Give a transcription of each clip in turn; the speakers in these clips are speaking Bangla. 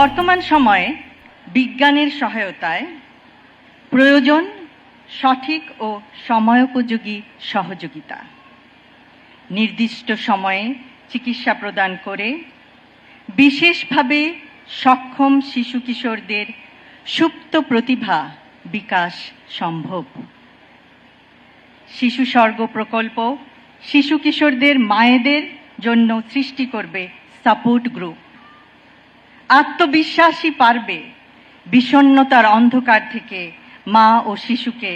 বর্তমান সময়ে বিজ্ঞানের সহায়তায় প্রয়োজন সঠিক ও সময়োপযোগী সহযোগিতা। নির্দিষ্ট সময়ে চিকিৎসা প্রদান করে বিশেষভাবে সক্ষম শিশু কিশোরদের সুপ্ত প্রতিভা বিকাশ সম্ভব। শিশু স্বর্গ প্রকল্প শিশু কিশোরদের মায়েদের জন্য সৃষ্টি করবে সাপোর্ট গ্রুপ। আত্মবিশ্বাসী পারবে বিষণ্ণতার অন্ধকার থেকে মা ও শিশুকে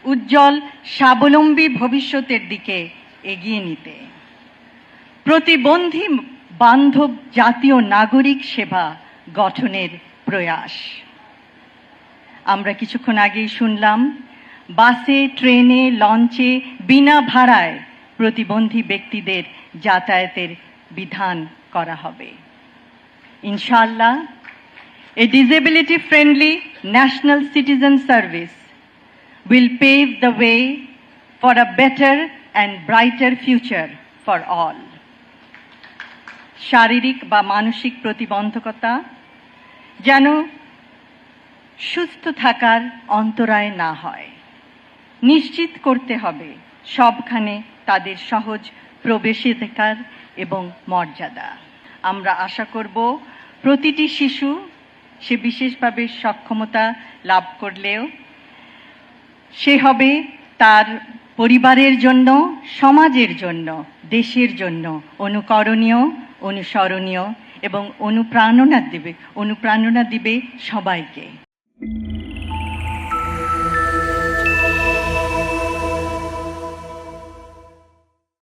উজ্জ্বল স্বাবলম্বী ভবিষ্যতের দিকে এগিয়ে নিতে। প্রতিবন্ধী বান্ধব জাতীয় নাগরিক সেবা গঠনের প্রয়াস। আমরা কিছুক্ষণ আগেই শুনলাম বাসে, ট্রেনে, লঞ্চে বিনা ভাড়ায় প্রতিবন্ধী ব্যক্তিদের যাতায়াতের বিধান করা হবে। ইনশাআল্লাহ, a disability-friendly national citizen service will pave the way for a better and brighter future for all. শারীরিক বা মানসিক প্রতিবন্ধকতা যেন সুস্থ থাকার অন্তরায় না হয়, নিশ্চিত করতে হবে সবখানে তাদের সহজ প্রবেশাধিকার এবং মর্যাদা। আমরা আশা করব প্রতিটি শিশু সে বিশেষভাবে সক্ষমতা লাভ করলেও সে হবে তার পরিবারের জন্য, সমাজের জন্য, দেশের জন্য অনুকরণীয়, অনুসরণীয় এবং অনুপ্রেরণা দিবে সবাইকে।